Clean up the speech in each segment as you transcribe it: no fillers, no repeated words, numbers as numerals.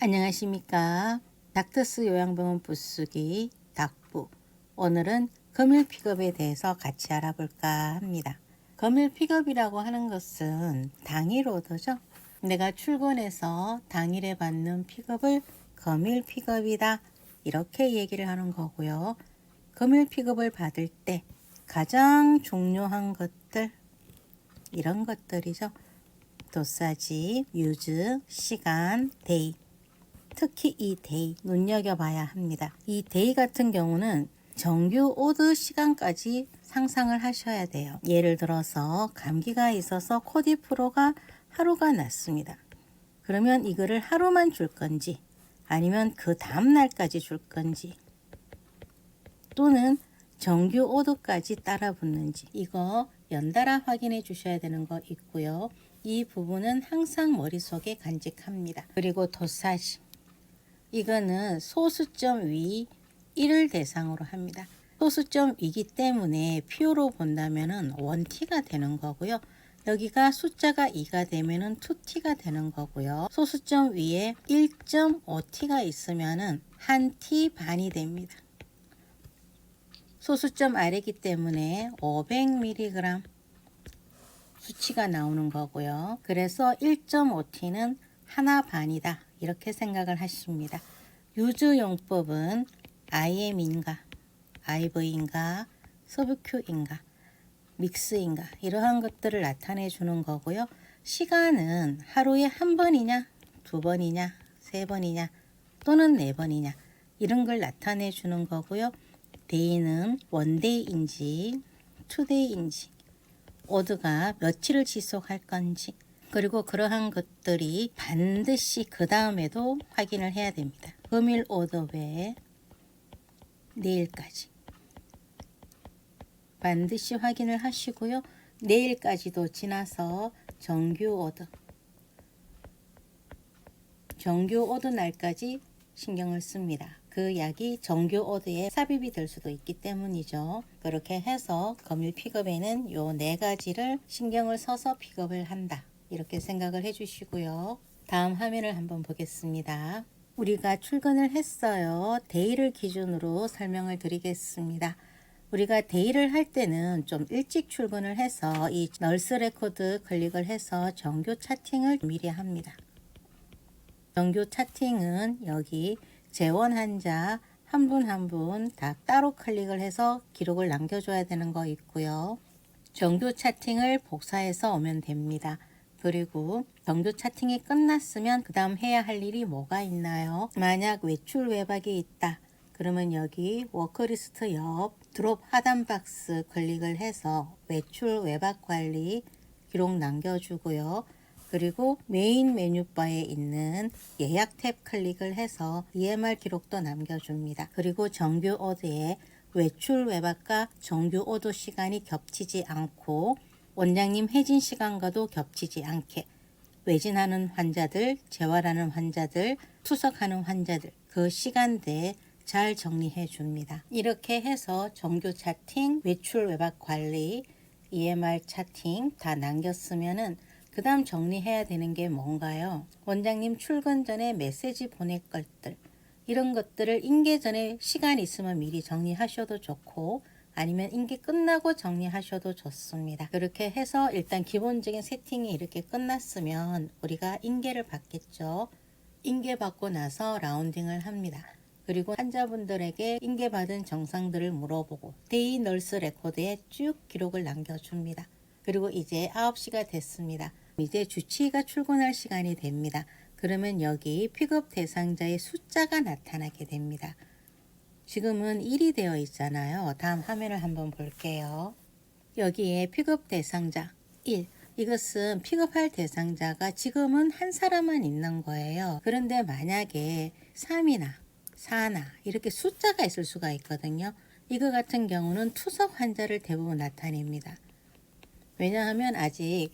안녕하십니까. 닥터스 요양병원 부수기 닥부. 오늘은 금일 픽업에 대해서 같이 알아볼까 합니다. 금일 픽업이라고 하는 것은 당일 오더죠. 내가 출근해서 당일에 받는 픽업을 금일 픽업이다, 이렇게 얘기를 하는 거고요. 금일 픽업을 받을 때 가장 중요한 것들, 이런 것들이죠. 도사지, 유즈, 시간, 데이. 특히 이 데이 눈여겨봐야 합니다. 이 데이 같은 경우는 정규 오드 시간까지 상상을 하셔야 돼요. 예를 들어서 감기가 있어서 코디프로가 하루가 났습니다. 그러면 이거를 하루만 줄 건지 아니면 그 다음 날까지 줄 건지, 또는 정규 오드까지 따라 붙는지, 이거 연달아 확인해 주셔야 되는 거 있고요. 이 부분은 항상 머릿속에 간직합니다. 그리고 도사지, 이거는 소수점 위 1을 대상으로 합니다. 소수점 위기 때문에 표로 본다면 1T가 되는 거고요. 여기가 숫자가 2가 되면 2T가 되는 거고요. 소수점 위에 1.5T가 있으면 1T 반이 됩니다. 소수점 아래이기 때문에 500mg 수치가 나오는 거고요. 그래서 1.5T는 하나 반이다, 이렇게 생각을 하십니다. 유즈용법은 IM인가, IV인가, 서브큐인가, 믹스인가, 이러한 것들을 나타내 주는 거고요. 시간은 하루에 한 번이냐, 두 번이냐, 세 번이냐, 또는 네 번이냐, 이런 걸 나타내 주는 거고요. 데이는 원데이인지 투데이인지, 오드가 며칠을 지속할 건지, 그리고 그러한 것들이 반드시 그 다음에도 확인을 해야 됩니다. 금일 오더 외에 내일까지 반드시 확인을 하시고요. 내일까지도 지나서 정규 오더 날까지 신경을 씁니다. 그 약이 정규 오더에 삽입이 될 수도 있기 때문이죠. 그렇게 해서 금일 픽업에는 요 네 가지를 신경을 써서 픽업을 한다, 이렇게 생각을 해주시고요. 다음 화면을 한번 보겠습니다. 우리가 출근을 했어요. 데이를 기준으로 설명을 드리겠습니다. 우리가 데이를 할 때는 좀 일찍 출근을 해서 이 널스 레코드 클릭을 해서 정규 차팅을 미리 합니다. 정규 차팅은 여기 재원 환자 한 분 한 분 다 따로 클릭을 해서 기록을 남겨줘야 되는 거 있고요. 정규 차팅을 복사해서 오면 됩니다. 그리고 정규 차팅이 끝났으면 그 다음 해야 할 일이 뭐가 있나요? 만약 외출 외박이 있다, 그러면 여기 워크리스트 옆 드롭 하단 박스 클릭을 해서 외출 외박 관리 기록 남겨주고요. 그리고 메인 메뉴바에 있는 예약 탭 클릭을 해서 EMR 기록도 남겨줍니다. 그리고 정규 오드에 외출 외박과 정규 오드 시간이 겹치지 않고 원장님 해진 시간과도 겹치지 않게 외진하는 환자들, 재활하는 환자들, 투석하는 환자들, 그 시간대에 잘 정리해 줍니다. 이렇게 해서 정규 차팅, 외출 외박 관리, EMR 차팅 다 남겼으면은 그 다음 정리해야 되는 게 뭔가요? 원장님 출근 전에 메시지 보낼 것들, 이런 것들을 인계 전에 시간 있으면 미리 정리하셔도 좋고 아니면 인계 끝나고 정리하셔도 좋습니다. 그렇게 해서 일단 기본적인 세팅이 이렇게 끝났으면 우리가 인계를 받겠죠. 인계 받고 나서 라운딩을 합니다. 그리고 환자분들에게 인계받은 정상들을 물어보고 데이 널스 레코드에 쭉 기록을 남겨줍니다. 그리고 이제 9시가 됐습니다. 이제 주치의가 출근할 시간이 됩니다. 그러면 여기 픽업 대상자의 숫자가 나타나게 됩니다. 지금은 1이 되어 있잖아요. 다음 화면을 한번 볼게요. 여기에 픽업 대상자 1. 이것은 픽업할 대상자가 지금은 한 사람만 있는 거예요. 그런데 만약에 3이나 4나 이렇게 숫자가 있을 수가 있거든요. 이거 같은 경우는 투석 환자를 대부분 나타냅니다. 왜냐하면 아직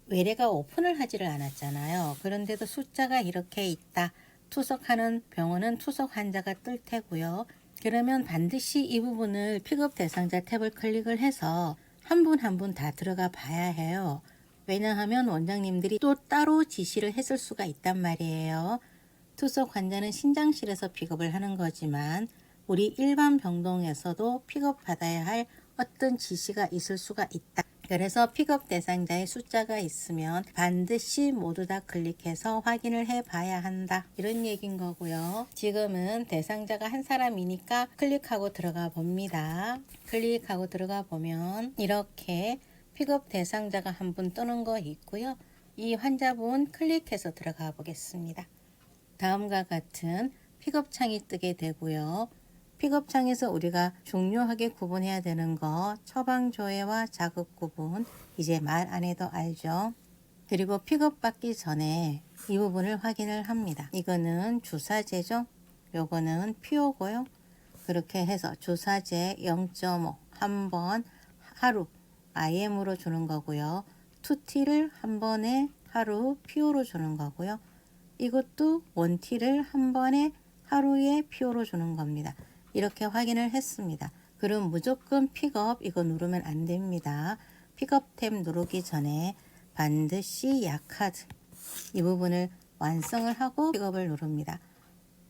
외래가 오픈을 하지를 않았잖아요. 그런데도 숫자가 이렇게 있다, 투석하는 병원은 투석 환자가 뜰 테고요. 그러면 반드시 이 부분을 픽업 대상자 탭을 클릭을 해서 한 분 한 분 다 들어가 봐야 해요. 왜냐하면 원장님들이 또 따로 지시를 했을 수가 있단 말이에요. 투석 환자는 신장실에서 픽업을 하는 거지만 우리 일반 병동에서도 픽업 받아야 할 어떤 지시가 있을 수가 있다. 그래서 픽업 대상자의 숫자가 있으면 반드시 모두 다 클릭해서 확인을 해 봐야 한다. 이런 얘기인 거고요. 지금은 대상자가 한 사람이니까 클릭하고 들어가 봅니다. 클릭하고 들어가 보면 이렇게 픽업 대상자가 한 분 뜨는 거 있고요. 이 환자분 클릭해서 들어가 보겠습니다. 다음과 같은 픽업 창이 뜨게 되고요. 픽업 창에서 우리가 중요하게 구분해야 되는 거 처방 조회와 자극 구분, 이제 말 안 해도 알죠. 그리고 픽업 받기 전에 이 부분을 확인을 합니다. 이거는 주사제죠. 요거는 피오고요. 그렇게 해서 주사제 0.5 한 번 하루 IM으로 주는 거고요. 2T를 한 번에 하루 피오로 주는 거고요. 이것도 1T를 한 번에 하루에 피오로 주는 겁니다. 이렇게 확인을 했습니다. 그럼 무조건 픽업 이거 누르면 안 됩니다. 픽업 탭 누르기 전에 반드시 약카드 이 부분을 완성을 하고 픽업을 누릅니다.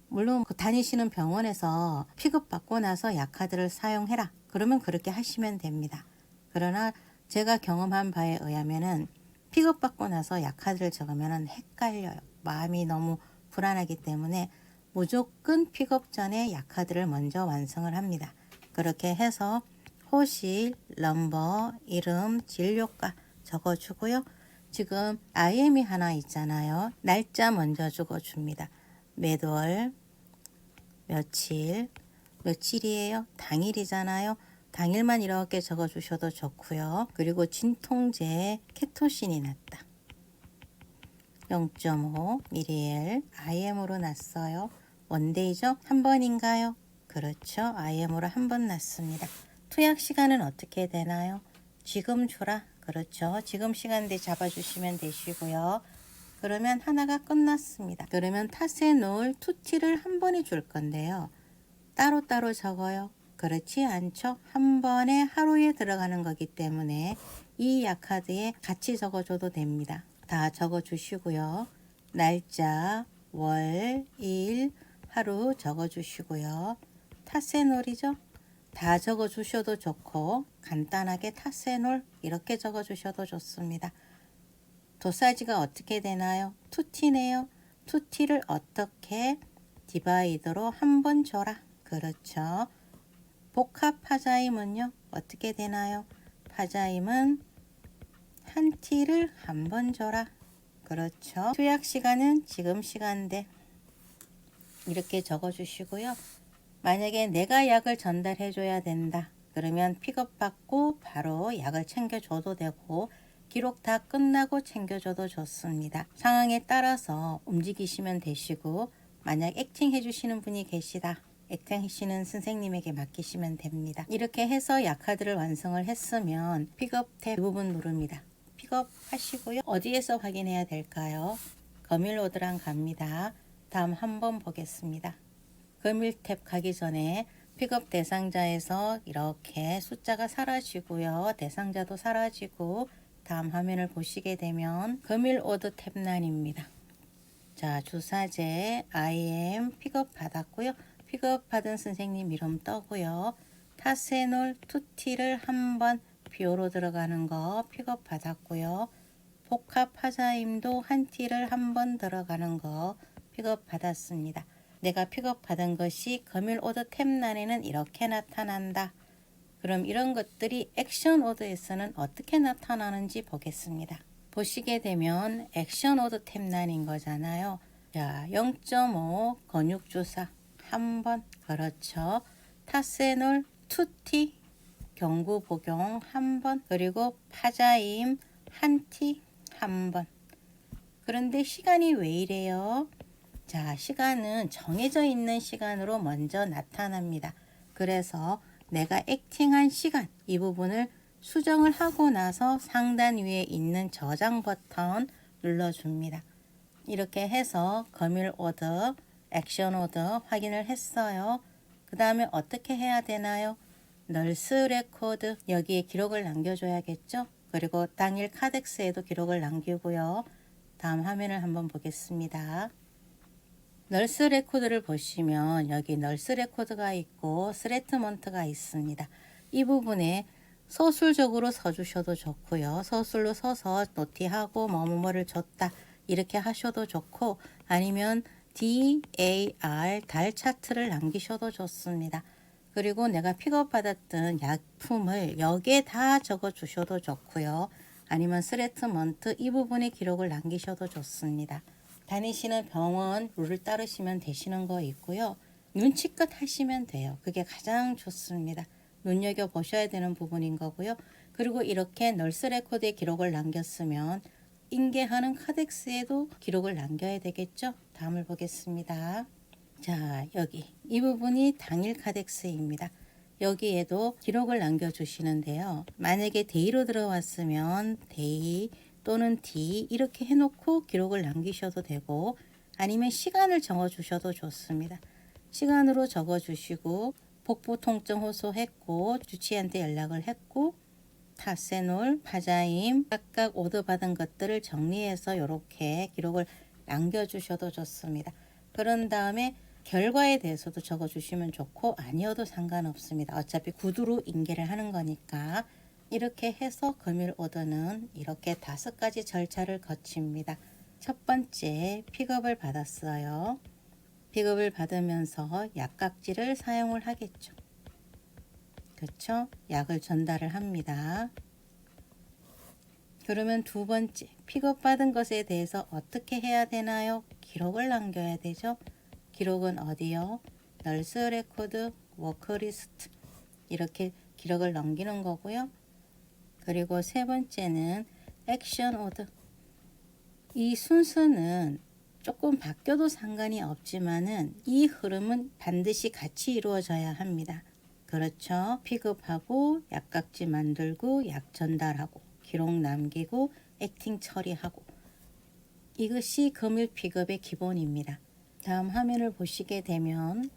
물론 다니시는 병원에서 픽업 받고 나서 약카드를 사용해라. 그러면 그렇게 하시면 됩니다. 그러나 제가 경험한 바에 의하면은 픽업 받고 나서 약카드를 적으면 헷갈려요. 마음이 너무 불안하기 때문에 무조건 픽업 전에 약카드를 먼저 완성을 합니다. 그렇게 해서 호실, 넘버, 이름, 진료과 적어주고요. 지금 IM이 하나 있잖아요. 날짜 먼저 적어줍니다. 몇 월, 며칠, 며칠이에요? 당일이잖아요. 당일만 이렇게 적어주셔도 좋고요. 그리고 진통제 케토신이 났다. 0.5 ml IM으로 났어요. 원데이죠? 한 번인가요? 그렇죠. IM으로 한 번 났습니다. 투약 시간은 어떻게 되나요? 지금 주라. 그렇죠. 지금 시간대 잡아주시면 되시고요. 그러면 하나가 끝났습니다. 그러면 타세놀 2T를 한 번에 줄 건데요. 따로따로 적어요. 그렇지 않죠? 한 번에 하루에 들어가는 거기 때문에 이 약카드에 같이 적어줘도 됩니다. 다 적어주시고요. 날짜, 월, 일, 하루 적어주시고요. 타세놀이죠? 다 적어주셔도 좋고 간단하게 타세놀 이렇게 적어주셔도 좋습니다. 도사지가 어떻게 되나요? 2T네요. 2T를 어떻게 디바이더로 한 번 줘라. 그렇죠. 복합 파자임은요. 어떻게 되나요? 파자임은 한 T를 한 번 줘라. 그렇죠. 투약 시간은 지금 시간대. 이렇게 적어주시고요. 만약에 내가 약을 전달해 줘야 된다. 그러면 픽업 받고 바로 약을 챙겨줘도 되고 기록 다 끝나고 챙겨줘도 좋습니다. 상황에 따라서 움직이시면 되시고 만약 액팅 해주시는 분이 계시다. 액팅 하시는 선생님에게 맡기시면 됩니다. 이렇게 해서 약카드를 완성을 했으면 픽업 탭 이 부분 누릅니다. 픽업 하시고요. 어디에서 확인해야 될까요? 검일로드랑 갑니다. 다음 한번 보겠습니다. 검일 탭 가기 전에 픽업 대상자에서 이렇게 숫자가 사라지고요. 대상자도 사라지고 다음 화면을 보시게 되면 검일 오드 탭란입니다. 자, 주사제 IM 픽업 받았고요. 픽업 받은 선생님 이름 떠고요. 타세놀 2T를 한번 비오로 들어가는 거 픽업 받았고요. 복합 파자임도 한 T를 한 번 들어가는 거 픽업 받았습니다. 내가 픽업 받은 것이 검일 오더 탭란에는 이렇게 나타난다. 그럼 이런 것들이 액션 오더에서는 어떻게 나타나는지 보겠습니다. 보시게 되면 액션 오더 탭란인 거잖아요. 자, 0.5 근육주사 한 번, 그렇죠. 타세놀 2T 경구 복용 한 번, 그리고 파자임 한 T 한 번. 그런데 시간이 왜 이래요? 자, 시간은 정해져 있는 시간으로 먼저 나타납니다. 그래서 내가 액팅한 시간 이 부분을 수정을 하고 나서 상단 위에 있는 저장 버튼 눌러줍니다. 이렇게 해서 검일 오더, 액션 오더 확인을 했어요. 그 다음에 어떻게 해야 되나요? 널스 레코드 여기에 기록을 남겨줘야겠죠. 그리고 당일 카덱스에도 기록을 남기고요. 다음 화면을 한번 보겠습니다. 널스 레코드를 보시면 여기 널스 레코드가 있고 스레트먼트가 있습니다. 이 부분에 서술적으로 서주셔도 좋고요. 서술로 서서 노티하고 뭐뭐를 줬다 이렇게 하셔도 좋고, 아니면 DAR 달 차트를 남기셔도 좋습니다. 그리고 내가 픽업받았던 약품을 여기에 다 적어 주셔도 좋고요. 아니면 스레트먼트 이 부분에 기록을 남기셔도 좋습니다. 다니시는 병원 룰을 따르시면 되시는 거 있고요. 눈치껏 하시면 돼요. 그게 가장 좋습니다. 눈여겨보셔야 되는 부분인 거고요. 그리고 이렇게 널스 레코드에 기록을 남겼으면 인계하는 카덱스에도 기록을 남겨야 되겠죠. 다음을 보겠습니다. 자, 여기 이 부분이 당일 카덱스입니다. 여기에도 기록을 남겨주시는데요. 만약에 데이로 들어왔으면 데이 또는 D 이렇게 해놓고 기록을 남기셔도 되고, 아니면 시간을 적어주셔도 좋습니다. 시간으로 적어주시고 복부 통증 호소했고 주치의한테 연락을 했고 타세놀, 파자임 각각 오더 받은 것들을 정리해서 이렇게 기록을 남겨주셔도 좋습니다. 그런 다음에 결과에 대해서도 적어주시면 좋고 아니어도 상관없습니다. 어차피 구두로 인계를 하는 거니까. 이렇게 해서 금일 오더는 이렇게 5가지 절차를 거칩니다. 첫 번째, 픽업을 받았어요. 픽업을 받으면서 약각지를 사용을 하겠죠. 그렇죠? 약을 전달을 합니다. 그러면 두 번째, 픽업받은 것에 대해서 어떻게 해야 되나요? 기록을 남겨야 되죠. 기록은 어디요? 널스 레코드, 워크리스트 이렇게 기록을 남기는 거고요. 그리고 세 번째는 액션 오더. 이 순서는 조금 바뀌어도 상관이 없지만은 이 흐름은 반드시 같이 이루어져야 합니다. 그렇죠. 픽업하고 약각지 만들고 약 전달하고 기록 남기고 액팅 처리하고, 이것이 금일 픽업의 기본입니다. 다음 화면을 보시게 되면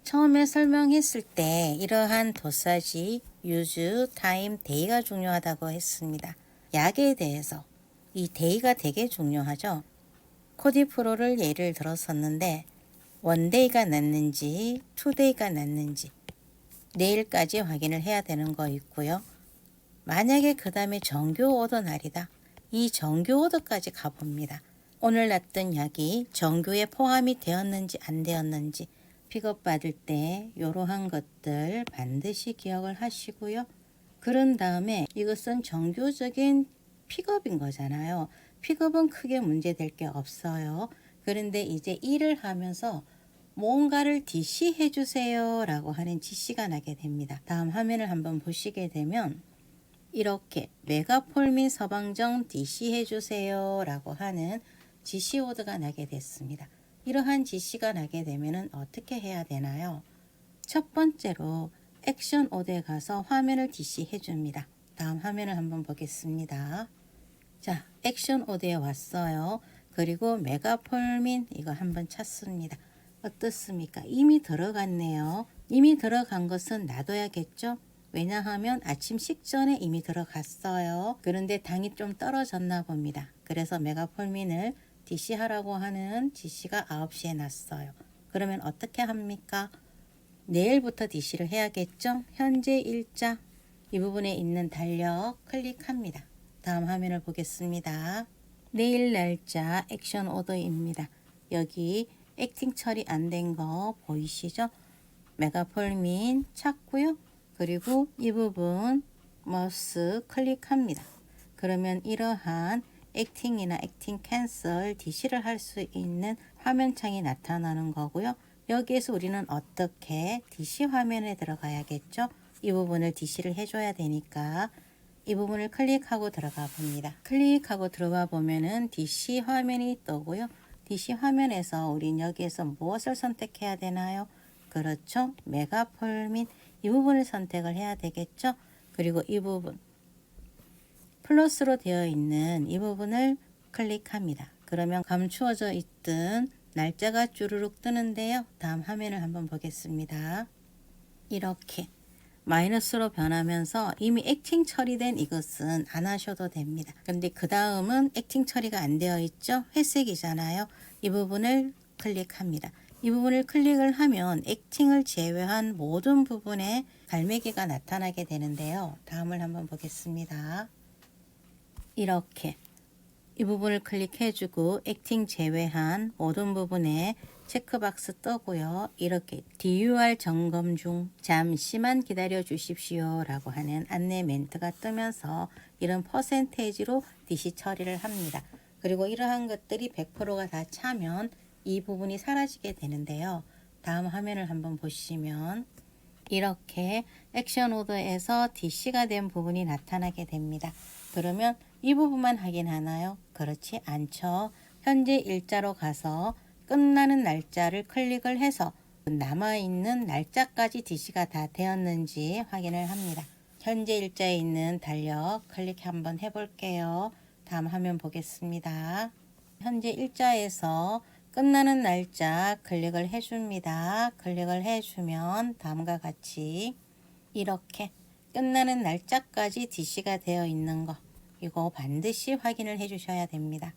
처음에 설명했을 때 이러한 도사지, 유즈, 타임, 데이가 중요하다고 했습니다. 약에 대해서 이 데이가 되게 중요하죠. 코디프로를 예를 들었었는데 원데이가 낫는지 투데이가 낫는지 내일까지 확인을 해야 되는 거 있고요. 만약에 그 다음에 정규 오더 날이다. 이 정규 오더까지 가봅니다. 오늘 놨던 약이 정규에 포함이 되었는지 안 되었는지 픽업 받을 때 이러한 것들 반드시 기억을 하시고요. 그런 다음에 이것은 정규적인 픽업인 거잖아요. 픽업은 크게 문제될 게 없어요. 그런데 이제 일을 하면서 뭔가를 DC 해주세요 라고 하는 지시가 나게 됩니다. 다음 화면을 한번 보시게 되면 이렇게 메가폴민 서방정 DC 해주세요 라고 하는 지시 오더가 나게 됐습니다. 이러한 지시가 나게 되면 어떻게 해야 되나요? 첫 번째로 액션 오더에 가서 화면을 DC 해줍니다. 다음 화면을 한번 보겠습니다. 자, 액션 오더에 왔어요. 그리고 메가폴민 이거 한번 찾습니다. 어떻습니까? 이미 들어갔네요. 이미 들어간 것은 놔둬야겠죠? 왜냐하면 아침 식전에 이미 들어갔어요. 그런데 당이 좀 떨어졌나 봅니다. 그래서 메가폴민을 DC하라고 하는 지시가 9시에 났어요. 그러면 어떻게 합니까? 내일부터 DC를 해야겠죠? 현재 일자 이 부분에 있는 달력 클릭합니다. 다음 화면을 보겠습니다. 내일 날짜 액션 오더입니다. 여기 액팅 처리 안 된 거 보이시죠? 메가폴민 찾고요. 그리고 이 부분 마우스 클릭합니다. 그러면 이러한 액팅이나 액팅 캔슬 DC를 할 수 있는 화면창이 나타나는 거고요. 여기에서 우리는 어떻게 DC 화면에 들어가야겠죠? 이 부분을 DC를 해줘야 되니까 이 부분을 클릭하고 들어가 봅니다. 클릭하고 들어가 보면은 DC 화면이 뜨고요. DC 화면에서 우린 여기에서 무엇을 선택해야 되나요? 그렇죠. 메가폴민 이 부분을 선택을 해야 되겠죠. 그리고 이 부분 플러스로 되어 있는 이 부분을 클릭합니다. 그러면 감추어져 있던 날짜가 주르륵 뜨는데요. 다음 화면을 한번 보겠습니다. 이렇게 마이너스로 변하면서 이미 액팅 처리된 이것은 안 하셔도 됩니다. 근데 그 다음은 액팅 처리가 안 되어 있죠. 회색이잖아요. 이 부분을 클릭합니다. 이 부분을 클릭을 하면 액팅을 제외한 모든 부분에 갈매기가 나타나게 되는데요. 다음을 한번 보겠습니다. 이렇게 이 부분을 클릭해주고 액팅 제외한 모든 부분에 체크박스 뜨고요. 이렇게 DUR 점검 중 잠시만 기다려 주십시오 라고 하는 안내 멘트가 뜨면서 이런 퍼센테이지로 DC 처리를 합니다. 그리고 이러한 것들이 100%가 다 차면 이 부분이 사라지게 되는데요. 다음 화면을 한번 보시면 이렇게 액션 오더에서 DC가 된 부분이 나타나게 됩니다. 그러면 이 부분만 확인하나요? 그렇지 않죠. 현재 일자로 가서 끝나는 날짜를 클릭을 해서 남아있는 날짜까지 DC가 다 되었는지 확인을 합니다. 현재 일자에 있는 달력 클릭 한번 해볼게요. 다음 화면 보겠습니다. 현재 일자에서 끝나는 날짜 클릭을 해줍니다. 클릭을 해주면 다음과 같이 이렇게 끝나는 날짜까지 DC가 되어 있는 거 이거 반드시 확인을 해 주셔야 됩니다.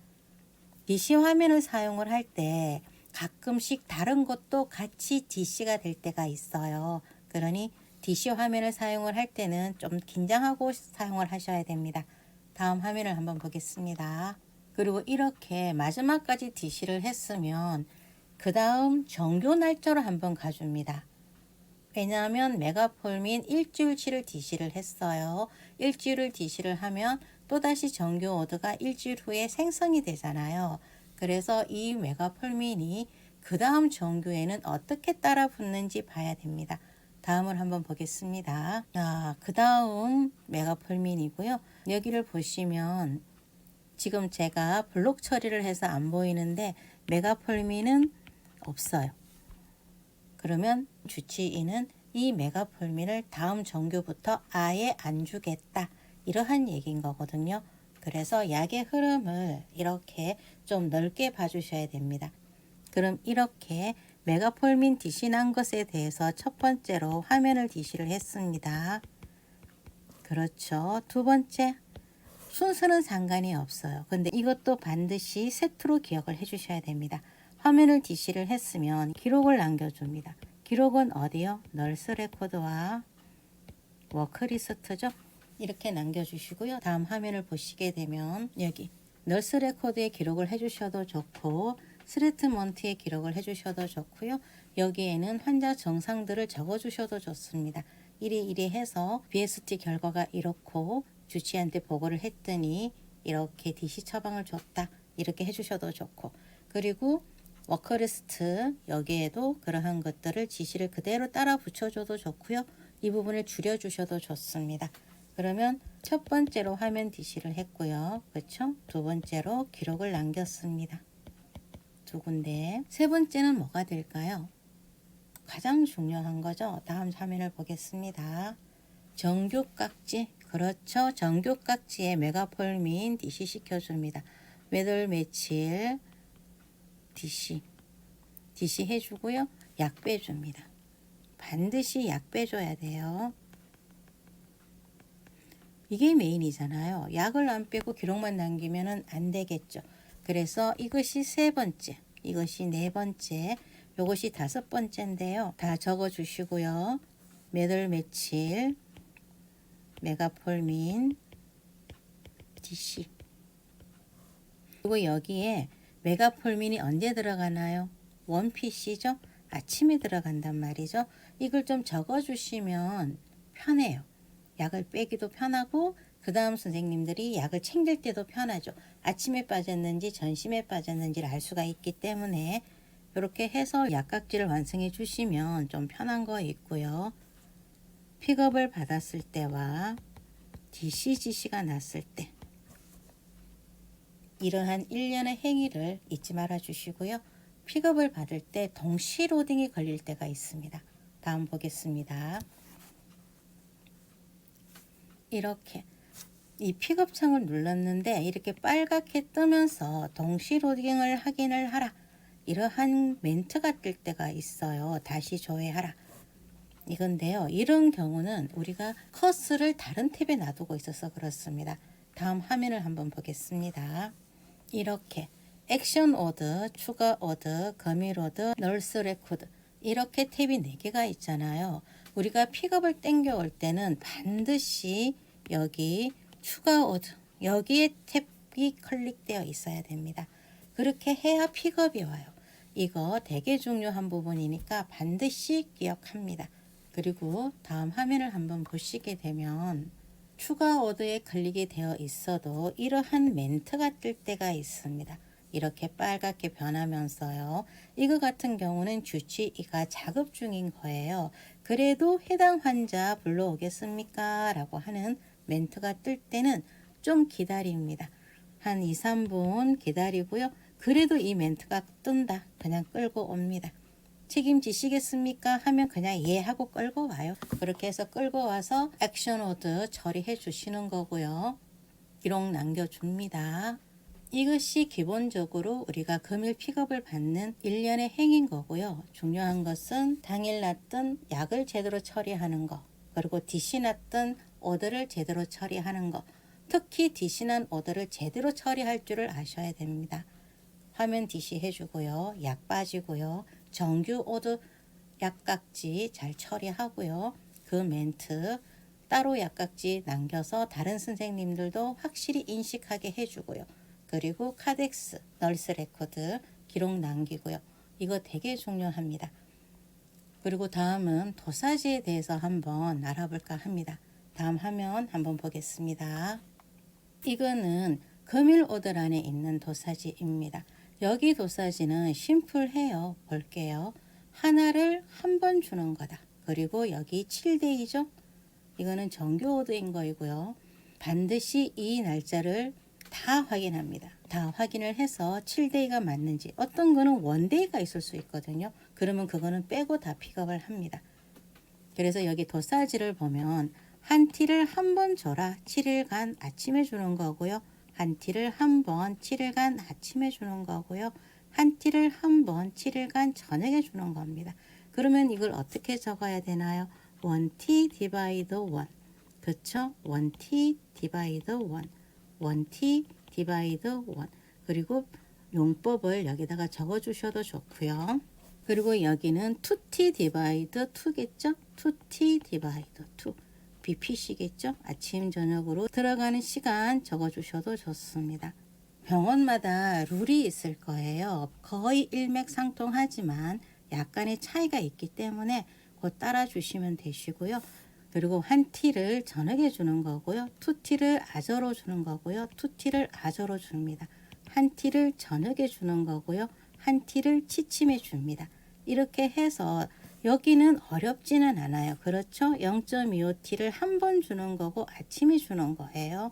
DC 화면을 사용을 할 때 가끔씩 다른 것도 같이 DC가 될 때가 있어요. 그러니 DC 화면을 사용을 할 때는 좀 긴장하고 사용을 하셔야 됩니다. 다음 화면을 한번 보겠습니다. 그리고 이렇게 마지막까지 DC를 했으면 그 다음 정교 날짜로 한번 가줍니다. 왜냐하면 메가폴민 일주일치를 DC를 했어요. 일주일을 DC를 하면 또다시 정교 오더가 일주일 후에 생성이 되잖아요. 그래서 이 메가폴민이 그 다음 정교에는 어떻게 따라 붙는지 봐야 됩니다. 다음을 한번 보겠습니다. 그 다음 메가폴민이고요. 여기를 보시면 지금 제가 블록 처리를 해서 안 보이는데 메가폴민은 없어요. 그러면 주치의는 이 메가폴민을 다음 정규부터 아예 안 주겠다. 이러한 얘기인 거거든요. 그래서 약의 흐름을 이렇게 좀 넓게 봐주셔야 됩니다. 그럼 이렇게 메가폴민 DC 난 것에 대해서 첫 번째로 화면을 DC를 했습니다. 그렇죠. 두 번째 순서는 상관이 없어요. 근데 이것도 반드시 세트로 기억을 해 주셔야 됩니다. 화면을 DC를 했으면 기록을 남겨줍니다. 기록은 어디요? 널스 레코드와 워크리스트죠. 이렇게 남겨주시고요. 다음 화면을 보시게 되면 여기 널스 레코드에 기록을 해주셔도 좋고 스레트먼트에 기록을 해주셔도 좋고요. 여기에는 환자 정상들을 적어주셔도 좋습니다. 이리 해서 BST 결과가 이렇고 주치의한테 보고를 했더니 이렇게 DC 처방을 줬다. 이렇게 해주셔도 좋고 그리고 워커리스트 여기에도 그러한 것들을 지시를 그대로 따라 붙여줘도 좋고요. 이 부분을 줄여주셔도 좋습니다. 그러면 첫 번째로 화면 DC를 했고요. 그렇죠? 두 번째로 기록을 남겼습니다. 두 군데. 세 번째는 뭐가 될까요? 가장 중요한 거죠. 다음 화면을 보겠습니다. 정교깍지. 그렇죠. 정교깍지에 메가폴민 DC 시켜줍니다. 매달 며칠 DC 해주고요. 약 빼줍니다. 반드시 약 빼줘야 돼요. 이게 메인이잖아요. 약을 안 빼고 기록만 남기면 안 되겠죠. 그래서 이것이 세 번째, 이것이 네 번째, 이것이 다섯 번째인데요. 다 적어 주시고요. 매달 며칠 메가폴민 DC 그리고 여기에 메가폴민이 언제 들어가나요? 원PC죠? 아침에 들어간단 말이죠. 이걸 좀 적어 주시면 편해요. 약을 빼기도 편하고 그 다음 선생님들이 약을 챙길 때도 편하죠. 아침에 빠졌는지 점심에 빠졌는지를 알 수가 있기 때문에 이렇게 해서 약각지를 완성해 주시면 좀 편한 거 있고요. 픽업을 받았을 때와 DC 지시가 났을 때 이러한 일련의 행위를 잊지 말아 주시고요. 픽업을 받을 때 동시 로딩이 걸릴 때가 있습니다. 다음 보겠습니다. 이렇게 이 픽업 창을 눌렀는데 이렇게 빨갛게 뜨면서 동시 로딩을 확인을 하라. 이러한 멘트가 뜰 때가 있어요. 다시 조회하라. 이건데요. 이런 경우는 우리가 커스를 다른 탭에 놔두고 있어서 그렇습니다. 다음 화면을 한번 보겠습니다. 이렇게 액션 오드, 추가 오드, 거밀 오드, 널스 레코드 이렇게 탭이 4개가 있잖아요. 우리가 픽업을 땡겨올 때는 반드시 여기 추가 오드 여기에 탭이 클릭되어 있어야 됩니다. 그렇게 해야 픽업이 와요. 이거 되게 중요한 부분이니까 반드시 기억합니다. 그리고 다음 화면을 한번 보시게 되면 추가 오드에 클릭이 되어 있어도 이러한 멘트가 뜰 때가 있습니다. 이렇게 빨갛게 변하면서요. 이거 같은 경우는 주치의가 작업 중인 거예요. 그래도 해당 환자 불러오겠습니까? 라고 하는 멘트가 뜰 때는 좀 기다립니다. 한 2, 3분 기다리고요. 그래도 이 멘트가 뜬다. 그냥 끌고 옵니다. 책임지시겠습니까? 하면 그냥 예 하고 끌고 와요. 그렇게 해서 끌고 와서 액션 오드 처리해 주시는 거고요. 기록 남겨줍니다. 이것이 기본적으로 우리가 금일 픽업을 받는 일련의 행위인 거고요. 중요한 것은 당일 났던 약을 제대로 처리하는 거, 그리고 DC 났던 오더를 제대로 처리하는 거, 특히 DC 난 오더를 제대로 처리할 줄을 아셔야 됩니다. 화면 DC 해주고요. 약 빠지고요. 정규 오더 약각지 잘 처리하고요. 그 멘트 따로 약각지 남겨서 다른 선생님들도 확실히 인식하게 해주고요. 그리고 카덱스, 널스 레코드 기록 남기고요. 이거 되게 중요합니다. 그리고 다음은 도사지에 대해서 한번 알아볼까 합니다. 다음 화면 한번 보겠습니다. 이거는 금일 오더란에 있는 도사지입니다. 여기 도사지는 심플해요. 볼게요. 하나를 한 번 주는 거다. 그리고 여기 7데이죠. 이거는 정규 오더인 거이고요. 반드시 이 날짜를 다 확인합니다. 다 확인을 해서 7데이가 맞는지, 어떤 거는 1데이가 있을 수 있거든요. 그러면 그거는 빼고 다 픽업을 합니다. 그래서 여기 도사지를 보면 한 티를 한 번 줘라 7일간 아침에 주는 거고요. 한 티를 한 번 7일간 아침에 주는 거고요. 한 티를 한 번 7일간 저녁에 주는 겁니다. 그러면 이걸 어떻게 적어야 되나요? 1t 디바이드 1 그쵸? 1t 디바이드 1 1t 디바이드 1 그리고 용법을 여기다가 적어 주셔도 좋고요. 그리고 여기는 2t 디바이드 2겠죠? 2t 디바이드 2 BPC겠죠? 아침 저녁으로 들어가는 시간 적어 주셔도 좋습니다. 병원마다 룰이 있을 거예요. 거의 일맥상통하지만 약간의 차이가 있기 때문에 그거 따라 주시면 되시고요. 그리고 한 티를 저녁에 주는 거고요. 2티를 아저로 주는 거고요. 2티를 아저로 줍니다. 한 티를 저녁에 주는 거고요. 한 티를 취침에 줍니다. 이렇게 해서 여기는 어렵지는 않아요. 그렇죠? 0.25티를 한 번 주는 거고 아침에 주는 거예요.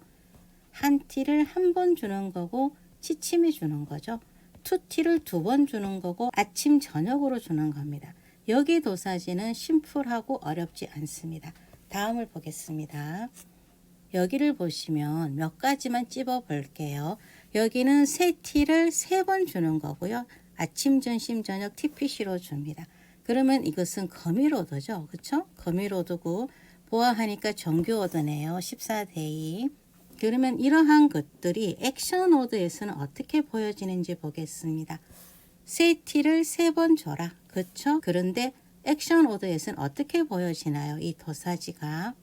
한 티를 한 번 주는 거고 취침에 주는 거죠. 2티를 2번 주는 거고 아침 저녁으로 주는 겁니다. 여기 도사지는 심플하고 어렵지 않습니다. 다음을 보겠습니다. 여기를 보시면 몇 가지만 찝어 볼게요. 여기는 세 티를 3번 주는 거고요. 아침, 점심, 저녁 TPC로 줍니다. 그러면 이것은 거밀 오더죠. 그렇죠? 거밀 오더고 보아하니까 정규 오더네요. 14데이. 그러면 이러한 것들이 액션 오더에서는 어떻게 보여지는지 보겠습니다. 세 티를 3번 줘라. 그렇죠? 그런데 액션 오더에서는 어떻게 보여지나요? 이 도사지가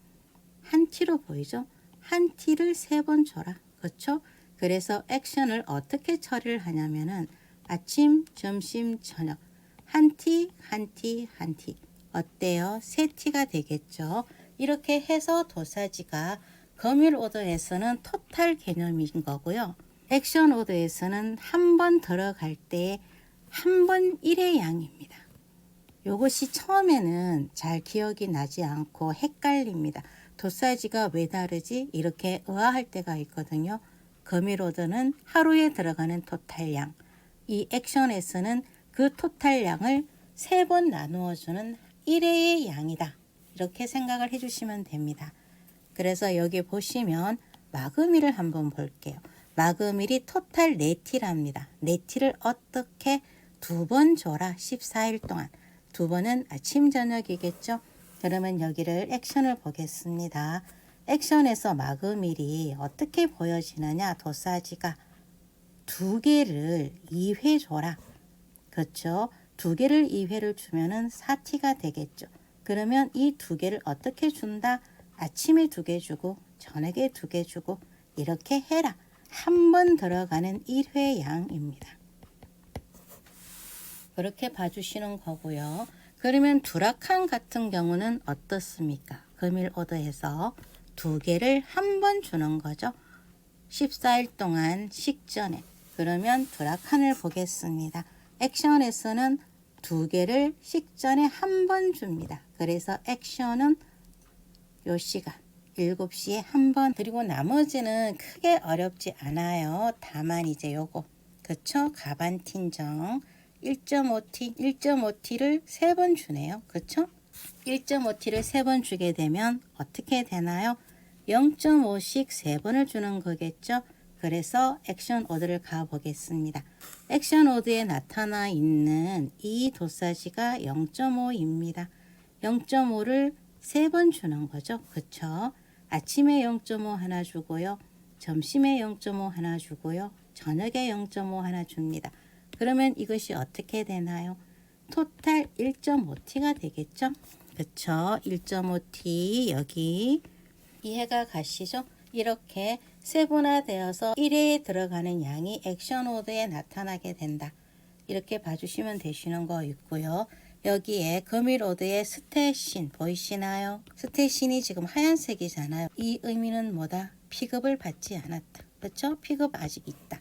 한 티로 보이죠? 한 티를 3번 줘라. 그렇죠? 그래서 액션을 어떻게 처리를 하냐면은 아침, 점심, 저녁 한 티, 한 티, 한 티. 어때요? 3티가 되겠죠? 이렇게 해서 도사지가 거밀 오더에서는 토탈 개념인 거고요. 액션 오더에서는 한 번 들어갈 때 한 번 1의 양입니다. 이것이 처음에는 잘 기억이 나지 않고 헷갈립니다. 도사지가 왜 다르지? 이렇게 의아할 때가 있거든요. 거밀 오더는 하루에 들어가는 토탈 양, 이 액션에서는 그 토탈 양을 3번 나누어 주는 1회의 양이다. 이렇게 생각을 해주시면 됩니다. 그래서 여기 보시면 마금일을 한번 볼게요. 마금일이 토탈 4티랍니다. 4티를 어떻게 2번 줘라. 14일 동안. 2번은 아침 저녁이겠죠. 그러면 여기를 액션을 보겠습니다. 액션에서 마금일이 어떻게 보여지느냐. 도사지가 두 개를 2회 줘라. 그렇죠? 두 개를 2회를 주면은 4T가 되겠죠. 그러면 이 두 개를 어떻게 준다? 아침에 2개 주고 저녁에 2개 주고 이렇게 해라. 한 번 들어가는 1회 양입니다. 그렇게 봐주시는 거고요. 그러면 두라칸 같은 경우는 어떻습니까? 금일 오더에서 두 개를 한 번 주는 거죠. 14일 동안 식전에. 그러면 두라칸을 보겠습니다. 액션에서는 두 개를 식전에 한 번 줍니다. 그래서 액션은 요 시간 7시에 한 번, 그리고 나머지는 크게 어렵지 않아요. 다만 이제 요거 그쵸? 가반틴정 1.5T, 1.5T를 3번 주네요. 그쵸? 1.5T를 3번 주게 되면 어떻게 되나요? 0.5씩 3번을 주는 거겠죠? 그래서 액션 오드를 가보겠습니다. 액션 오드에 나타나 있는 이 도사지가 0.5입니다. 0.5를 3번 주는 거죠. 그쵸? 아침에 0.5 하나 주고요. 점심에 0.5 하나 주고요. 저녁에 0.5 하나 줍니다. 그러면 이것이 어떻게 되나요? 토탈 1.5T가 되겠죠? 그쵸? 1.5T 여기 이해가 가시죠? 이렇게 세분화되어서 1회에 들어가는 양이 액션 오드에 나타나게 된다. 이렇게 봐주시면 되시는 거 있고요. 여기에 금일 오드의 스테신 보이시나요? 스테신이 지금 하얀색이잖아요. 이 의미는 뭐다? 픽업을 받지 않았다. 그렇죠? 픽업 아직 있다.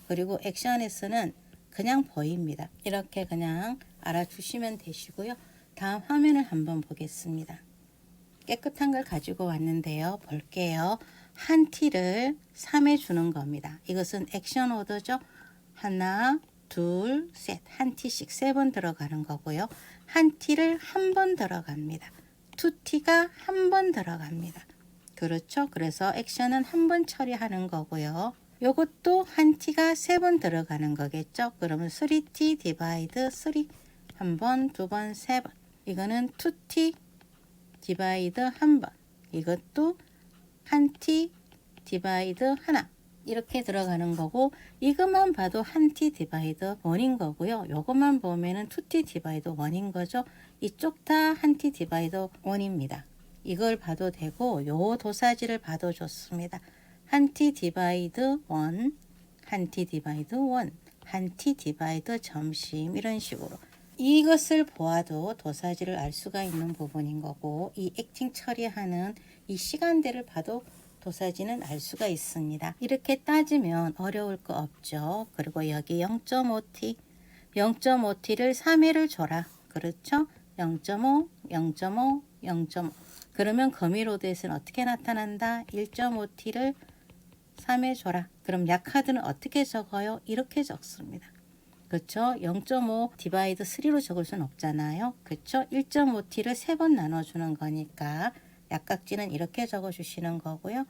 그리고 액션에서는 그냥 보입니다. 이렇게 그냥 알아주시면 되시고요. 다음 화면을 한번 보겠습니다. 깨끗한 걸 가지고 왔는데요. 볼게요. 한 T를 3에 주는 겁니다. 이것은 액션 오더죠. 하나, 둘, 셋. 한 T씩 3번 들어가는 거고요. 한 T를 한 번 들어갑니다. 2T가 한 번 들어갑니다. 그렇죠? 그래서 액션은 한 번 처리하는 거고요. 요것도 한 T가 3번 들어가는 거겠죠? 그러면 3T 디바이드 3. 한 번, 두 번, 3번. 이거는 2T 디바이드 한 번. 이것도 한 T 디바이드 하나. 이렇게 들어가는 거고, 이것만 봐도 한 T 디바이드 1인 거고요. 요것만 보면은 2T 디바이드 1인 거죠. 이쪽 다 한 T 디바이드 1입니다. 이걸 봐도 되고, 요 도사지를 봐도 좋습니다. 한 T 디바이드 1, 한 T 디바이드 1, 한 T 디바이드 점심 이런 식으로. 이것을 보아도 도사지를 알 수가 있는 부분인 거고, 이 액팅 처리하는 이 시간대를 봐도 도사지는 알 수가 있습니다. 이렇게 따지면 어려울 거 없죠. 그리고 여기 0.5T, 0.5T를 3회를 줘라. 그렇죠? 0.5, 0.5, 0.5. 그러면 거미로드에서는 어떻게 나타난다? 1.5T를 3회 줘라. 그럼 약카드는 어떻게 적어요? 이렇게 적습니다. 그렇죠? 0.5 디바이드 3로 적을 수는 없잖아요. 그렇죠? 1.5T를 3번 나눠주는 거니까 약각지는 이렇게 적어주시는 거고요.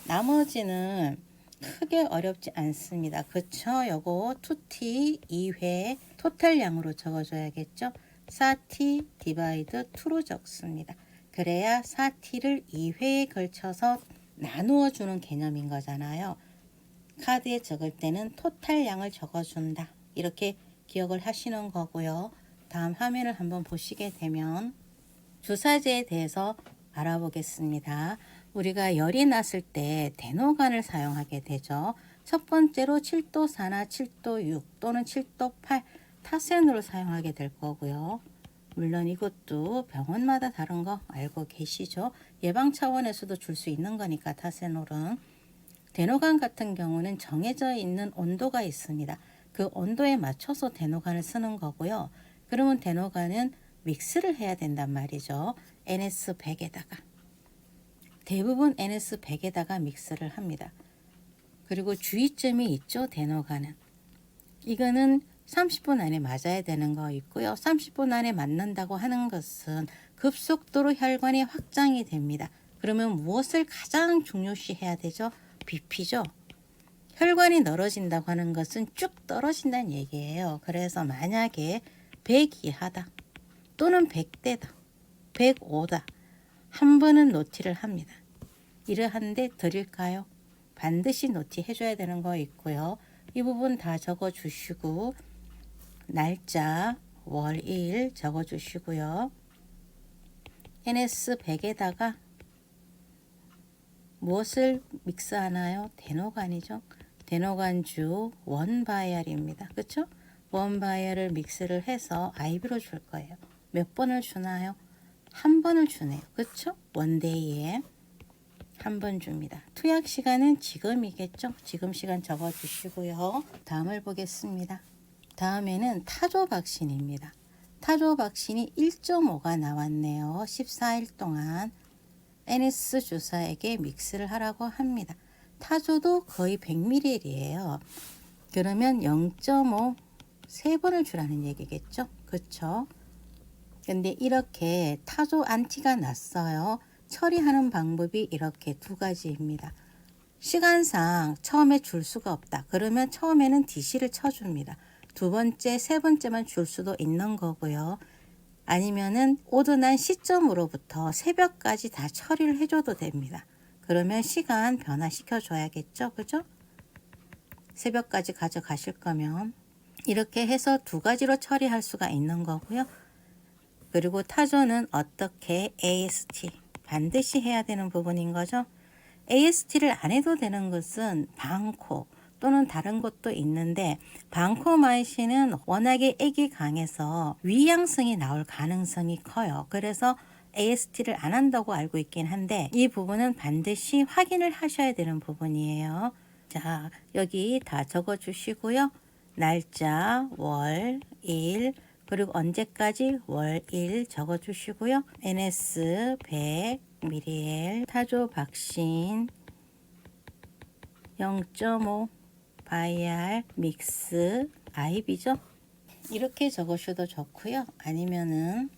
나머지는 크게 어렵지 않습니다. 그렇죠? 요거 2T 2회 토탈 양으로 적어줘야겠죠? 4T 디바이드 2로 적습니다. 그래야 4T를 2회에 걸쳐서 나누어 주는 개념인 거잖아요. 카드에 적을 때는 토탈 양을 적어준다. 이렇게 기억을 하시는 거고요. 다음 화면을 한번 보시게 되면 주사제에 대해서 알아보겠습니다. 우리가 열이 났을 때 대노간을 사용하게 되죠. 첫 번째로 7도 4나 7도 6 또는 7도 8 타센으로 사용하게 될 거고요. 물론 이것도 병원마다 다른 거 알고 계시죠? 예방 차원에서도 줄 수 있는 거니까 타세놀은. 데노간 같은 경우는 정해져 있는 온도가 있습니다. 그 온도에 맞춰서 데노간을 쓰는 거고요. 그러면 데노간은 믹스를 해야 된단 말이죠. NS100에다가. 대부분 NS100에다가 믹스를 합니다. 그리고 주의점이 있죠. 데노간은. 이거는 30분 안에 맞아야 되는 거 있고요. 30분 안에 맞는다고 하는 것은 급속도로 혈관이 확장이 됩니다. 그러면 무엇을 가장 중요시 해야 되죠? BP죠. 혈관이 늘어진다고 하는 것은 쭉 떨어진다는 얘기예요. 그래서 만약에 100 이하다 또는 100대다 105다 한 번은 노티를 합니다. 이러한데 드릴까요? 반드시 노티 해줘야 되는 거 있고요. 이 부분 다 적어 주시고 날짜 월일 적어 주시고요. NS100에다가 무엇을 믹스하나요? 데노간이죠. 데노간주 원바이알입니다. 그쵸? 원바이알을 믹스를 해서 IB로 줄 거예요. 몇 번을 주나요? 한 번을 주네요. 그쵸? 원데이에 한 번 줍니다. 투약 시간은 지금이겠죠? 지금 시간 적어 주시고요. 다음을 보겠습니다. 다음에는 타조박신입니다. 타조박신이 1.5가 나왔네요. 14일 동안 NS 주사에게 믹스를 하라고 합니다. 타조도 거의 100ml이에요. 그러면 0.5 3번을 주라는 얘기겠죠? 그쵸? 근데 이렇게 타조 안티가 났어요. 처리하는 방법이 이렇게 두 가지입니다. 시간상 처음에 줄 수가 없다. 그러면 처음에는 DC를 쳐줍니다. 두 번째, 세 번째만 줄 수도 있는 거고요. 아니면은 오드난 시점으로부터 새벽까지 다 처리를 해줘도 됩니다. 그러면 시간 변화시켜 줘야겠죠. 그죠? 새벽까지 가져가실 거면 이렇게 해서 두 가지로 처리할 수가 있는 거고요. 그리고 타조는 어떻게 AST 반드시 해야 되는 부분인 거죠. AST를 안 해도 되는 것은 방코 또는 다른 것도 있는데 방코마이신은 워낙에 액이 강해서 위양성이 나올 가능성이 커요. 그래서 AST를 안 한다고 알고 있긴 한데 이 부분은 반드시 확인을 하셔야 되는 부분이에요. 자, 여기 다 적어 주시고요. 날짜, 월, 일, 그리고 언제까지 월, 일 적어 주시고요. NS 100ml 타조박신 0.5 바이알 믹스 IB죠. 이렇게 적으셔도 좋고요. 아니면은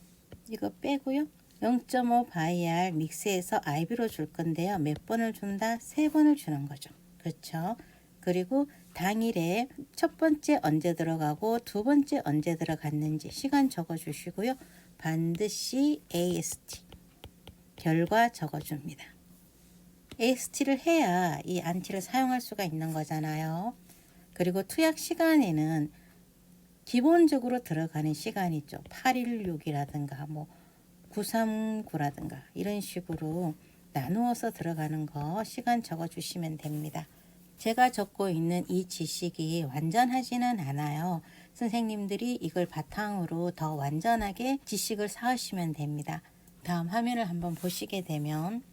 이거 빼고요. 0.5 바이알 믹스해서 IB로 줄 건데요. 몇 번을 준다? 3번을 주는 거죠. 그렇죠? 그리고 당일에 첫 번째 언제 들어가고 두 번째 언제 들어갔는지 시간 적어 주시고요. 반드시 AST 결과 적어 줍니다. AST를 해야 이 안티를 사용할 수가 있는 거잖아요. 그리고 투약 시간에는 기본적으로 들어가는 시간이 있죠. 816이라든가 뭐 939라든가 이런 식으로 나누어서 들어가는 거 시간 적어 주시면 됩니다. 제가 적고 있는 이 지식이 완전하지는 않아요. 선생님들이 이걸 바탕으로 더 완전하게 지식을 쌓으시면 됩니다. 다음 화면을 한번 보시게 되면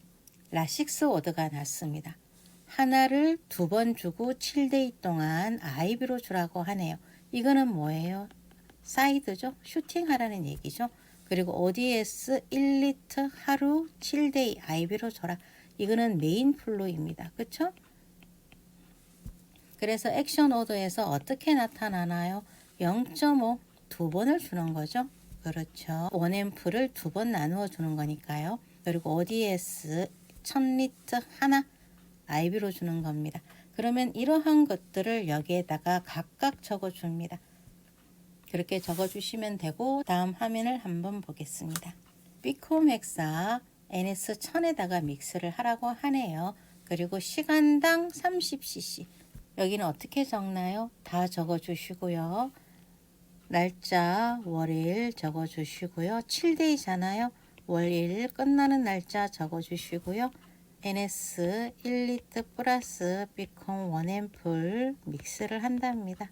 라식스 오드가 났습니다. 하나를 2번 주고 7데이 동안 IB로 주라고 하네요. 이거는 뭐예요? 사이드죠. 슈팅하라는 얘기죠. 그리고 ODS 1리터 하루 7데이 IB로 줘라. 이거는 메인 플로입니다. 그쵸? 그래서 액션 오더에서 어떻게 나타나나요? 0.5 2번을 주는 거죠. 그렇죠. 1앰프를 2번 나누어 주는 거니까요. 그리고 ODS 1000리터 하나 IB로 주는 겁니다. 그러면 이러한 것들을 여기에다가 각각 적어 줍니다. 그렇게 적어 주시면 되고 다음 화면을 한번 보겠습니다. 비코맥사 NS1000에다가 믹스를 하라고 하네요. 그리고 시간당 30cc. 여기는 어떻게 적나요? 다 적어 주시고요. 날짜 월일 적어 주시고요. 7데이잖아요. 월일 끝나는 날짜 적어 주시고요. NS 1리터 플러스 비콘 1앰플 믹스를 한답니다.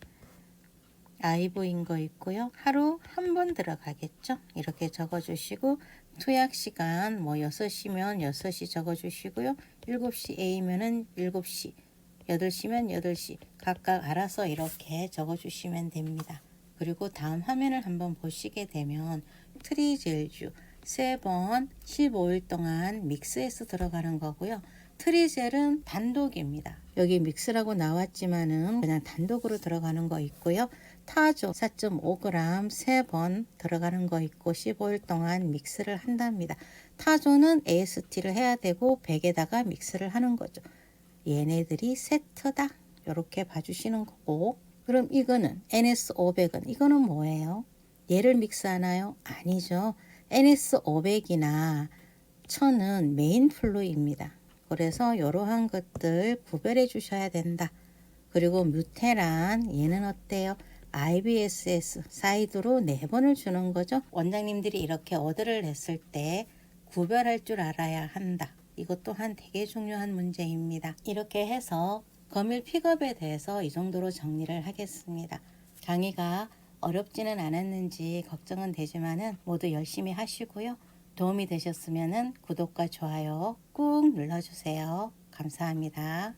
IV인 거 있고요. 하루 한 번 들어가겠죠. 이렇게 적어 주시고 투약 시간 뭐 6시면 6시 적어 주시고요. 7시 A면은 7시 8시면 8시 각각 알아서 이렇게 적어 주시면 됩니다. 그리고 다음 화면을 한번 보시게 되면 트리젤주 3번 15일 동안 믹스해서 들어가는 거고요. 트리젤은 단독입니다. 여기 믹스라고 나왔지만은 그냥 단독으로 들어가는 거 있고요. 타조 4.5g 3번 들어가는 거 있고 15일 동안 믹스를 한답니다. 타조는 AST를 해야 되고 100에다가 믹스를 하는 거죠. 얘네들이 세트다. 이렇게 봐주시는 거고 그럼 이거는 NS500은 이거는 뭐예요? 얘를 믹스하나요? 아니죠. NS500이나 1000은 메인 플루입니다. 그래서 이러한 것들 구별해 주셔야 된다. 그리고 뮤테란 얘는 어때요? IBSS 사이드로 4번을 주는 거죠. 원장님들이 이렇게 오더를 냈을 때 구별할 줄 알아야 한다. 이것 또한 되게 중요한 문제입니다. 이렇게 해서 검일 픽업에 대해서 이 정도로 정리를 하겠습니다. 강의가 어렵지는 않았는지 걱정은 되지만은 모두 열심히 하시고요. 도움이 되셨으면 구독과 좋아요 꾹 눌러주세요. 감사합니다.